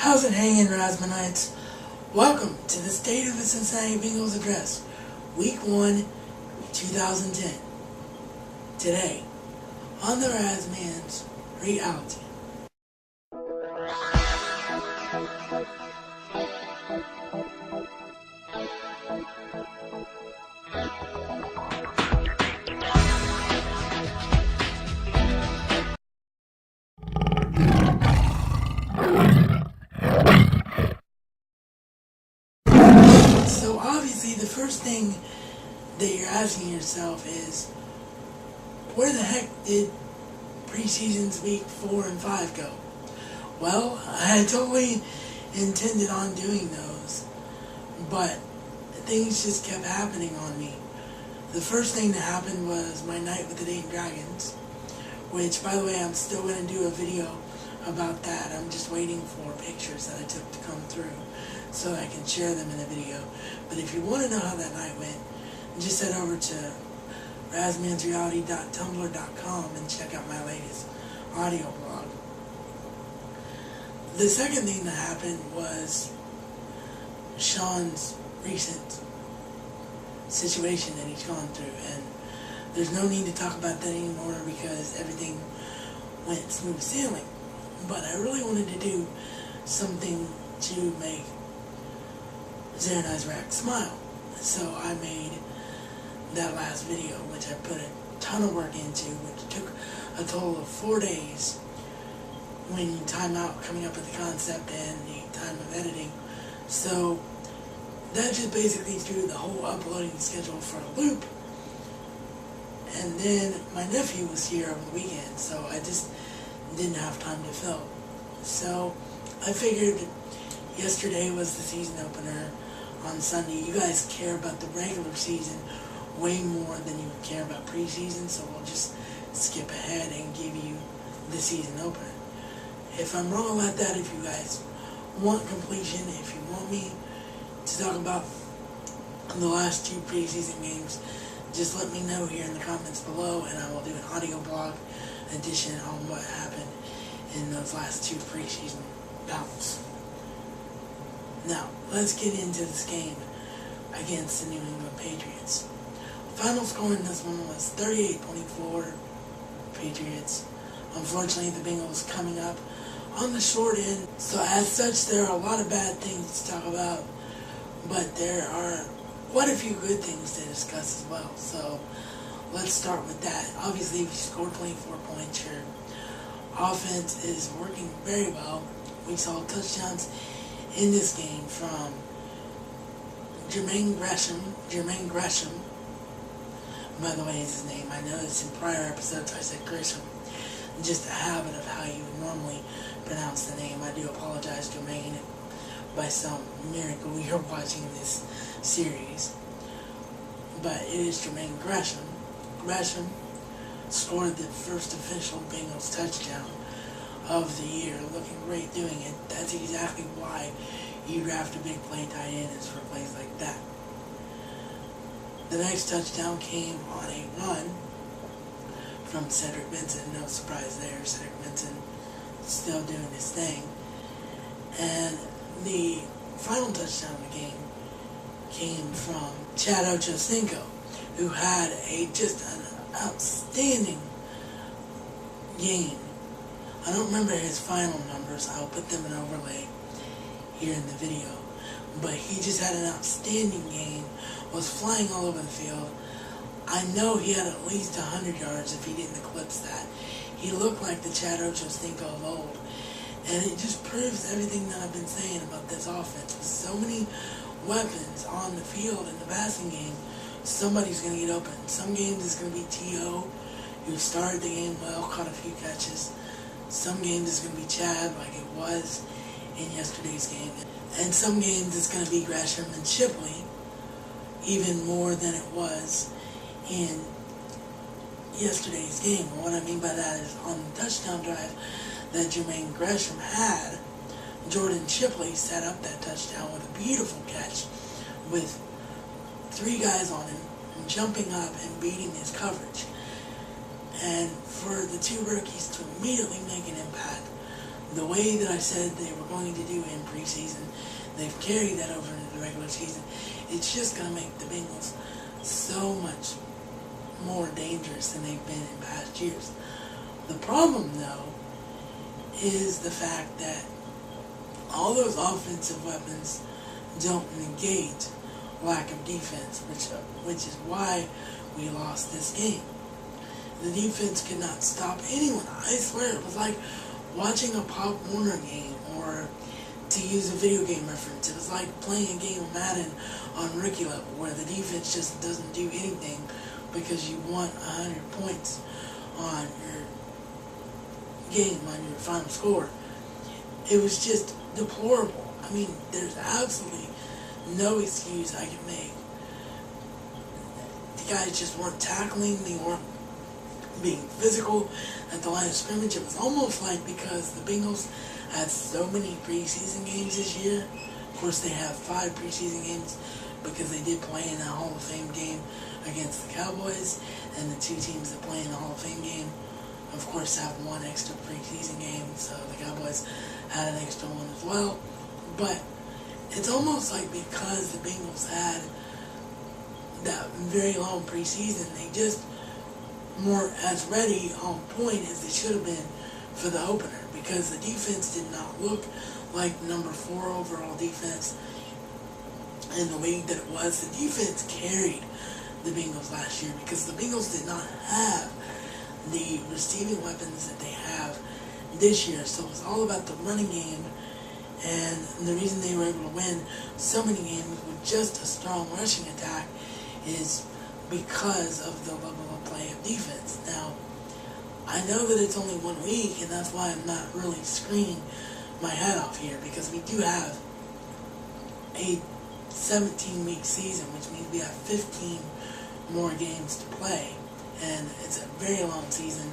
How's it hanging, Rasmanites? Welcome to the State of the Cincinnati Bengals Address, Week 1, 2010. Today, on the Rasman's Reality. So obviously the first thing that you're asking yourself is, where the heck did preseason's week 4 and 5 go? Well, I totally intended on doing those, but things just kept happening on me. The first thing that happened was my night with the Dayton Dragons, which, by the way, I'm still going to do a video about that. I'm just waiting for pictures that I took to come through so I can share them in a video. But if you want to know how that night went, just head over to rasmansreality.tumblr.com and check out my latest audio blog. The second thing that happened was Sean's recent situation that he's gone through, and there's no need to talk about that anymore because everything went smooth sailing. But I really wanted to do something to make Cincinnati smile, so I made that last video, which I put a ton of work into, which took a total of 4 days when you time out coming up with the concept and the time of editing. So that just basically threw the whole uploading schedule for a loop. And then my nephew was here over the weekend, so I just didn't have time to film. So I figured yesterday was the season opener on Sunday. You guys care about the regular season way more than you care about preseason, so we'll just skip ahead and give you the season opener. If I'm wrong about that, if you guys want completion, if you want me to talk about the last 2 preseason games, just let me know here in the comments below, and I will do an audio blog edition on what happened in those last 2 preseason bouts. Now, let's get into this game against the New England Patriots. Final score in this one was 38-24 Patriots. Unfortunately, the Bengals coming up on the short end. So as such, there are a lot of bad things to talk about, but there are quite a few good things to discuss as well. So let's start with that. Obviously, if you score 24 points, your offense is working very well. We saw touchdowns in this game from Jermaine Gresham, by the way, is his name. I noticed in prior episodes I said Gresham. Just a habit of how you normally pronounce the name. I do apologize, Jermaine, if by some miracle you're watching this series. But it is Jermaine Gresham. Gresham scored the first official Bengals touchdown of the year, looking great doing it. That's exactly why you draft a big play tight end, is for plays like that. The next touchdown came on a run from Cedric Benson. No surprise there. Cedric Benson still doing his thing. And the final touchdown of the game came from Chad Ochocinco, who had just an outstanding game. I don't remember his final numbers. I'll put them in overlay here in the video. But he just had an outstanding game, was flying all over the field. I know he had at least 100 yards if he didn't eclipse that. He looked like the Chad Ochocinco of old. And it just proves everything that I've been saying about this offense. With so many weapons on the field in the passing game, somebody's going to get open. Some games it's going to be T.O., who started the game well, caught a few catches. Some games it's going to be Chad, like it was in yesterday's game. And some games it's going to be Gresham and Shipley, even more than it was in yesterday's game. And what I mean by that is, on the touchdown drive that Jermaine Gresham had, Jordan Shipley set up that touchdown with a beautiful catch with 3 guys on him, jumping up and beating his coverage. And for the 2 rookies to immediately make an impact, the way that I said they were going to do in preseason, they've carried that over into the regular season. It's just going to make the Bengals so much more dangerous than they've been in past years. The problem, though, is the fact that all those offensive weapons don't negate lack of defense, which is why we lost this game. The defense could not stop anyone. I swear, it was like watching a Pop Warner game, or to use a video game reference, it was like playing a game of Madden on rookie level, where the defense just doesn't do anything because you want 100 points on your game, on your final score. It was just deplorable. I mean, there's absolutely no excuse I can make. The guys just weren't tackling, they weren't being physical at the line of scrimmage. It was almost like, because the Bengals had so many preseason games this year, of course they have 5 preseason games because they did play in the Hall of Fame game against the Cowboys, and the 2 teams that play in the Hall of Fame game, of course, have 1 extra preseason game, so the Cowboys had an extra one as well. But it's almost like, because the Bengals had that very long preseason, they just weren't as ready on point as they should have been for the opener, because the defense did not look like number 4 overall defense in the league that it was. The defense carried the Bengals last year because the Bengals did not have the receiving weapons that they have this year. So it was all about the running game, and the reason they were able to win so many games with just a strong rushing attack is because of the level of play of defense. Now, I know that it's only 1 week, and that's why I'm not really screaming my head off here, because we do have a 17-week season, which means we have 15 more games to play, and it's a very long season,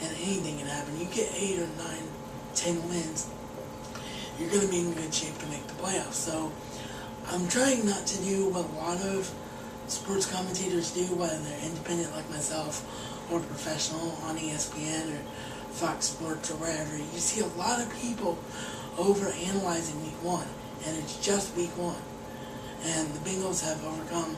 and anything can happen. You get 8 or 9, 10 wins, you're going to be in good shape to make the playoffs. So I'm trying not to do what a lot of sports commentators do, whether they're independent like myself or professional on ESPN or Fox Sports or wherever. You see a lot of people over-analyzing week 1, and it's just week 1. And the Bengals have overcome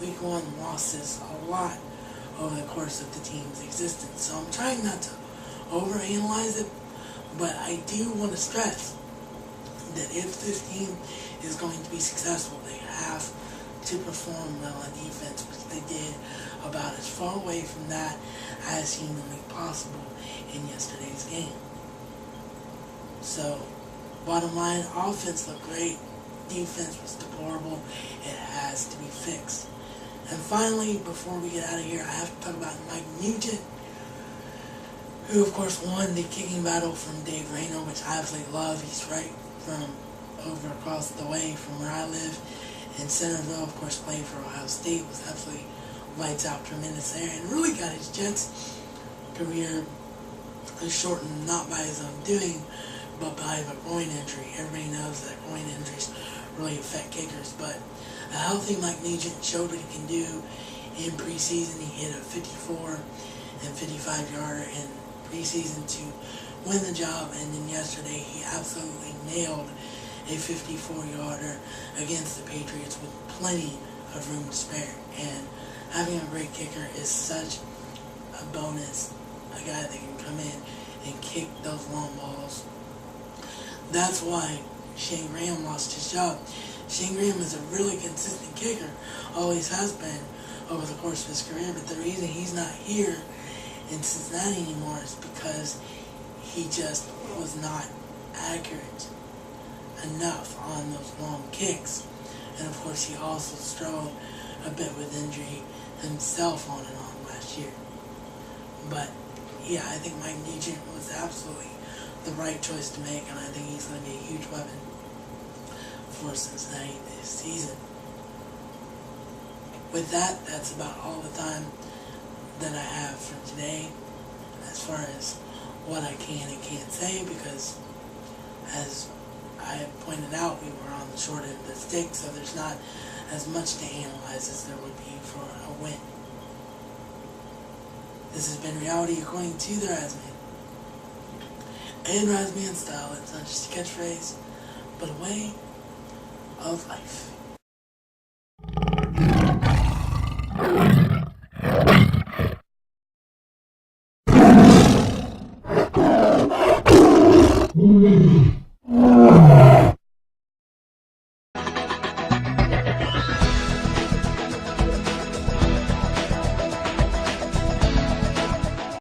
week 1 losses a lot over the course of the team's existence. So I'm trying not to overanalyze it, but I do want to stress that if this team is going to be successful, they have to perform well on defense, which they did about as far away from that as humanly possible in yesterday's game. So, bottom line, offense looked great, defense was deplorable. It has to be fixed. And finally, before we get out of here, I have to talk about Mike Nugent, who of course won the kicking battle from Dave Rayno, which I absolutely love. He's right from over across the way from where I live in Centerville. Of course, playing for Ohio State, was absolutely lights out, tremendous there, and really got his Jets career shortened not by his own doing, but by a groin injury. Everybody knows that groin injuries really affect kickers, but a healthy Mike Nugent showed what he can do in preseason. He hit a 54 and 55-yarder in preseason to win the job, and then yesterday he absolutely nailed a 54-yarder against the Patriots with plenty of room to spare. And having a great kicker is such a bonus, a guy that can come in and kick those long balls. That's why Shane Graham lost his job. Shane Graham is a really consistent kicker, always has been over the course of his career, but the reason he's not here in Cincinnati anymore is because he just was not accurate enough on those long kicks. And of course he also struggled a bit with injury himself on and on last year. But yeah, I think Mike Nugent was absolutely the right choice to make, and I think he's going to be a huge weapon for Cincinnati this season. With that, that's about all the time that I have for today as far as what I can and can't say, because as I pointed out, we were on the short end of the stick, so there's not as much to analyze as there would be for a win. This has been Reality According to the Rasman. and rise me in style. It's not just a catchphrase, but a way of life.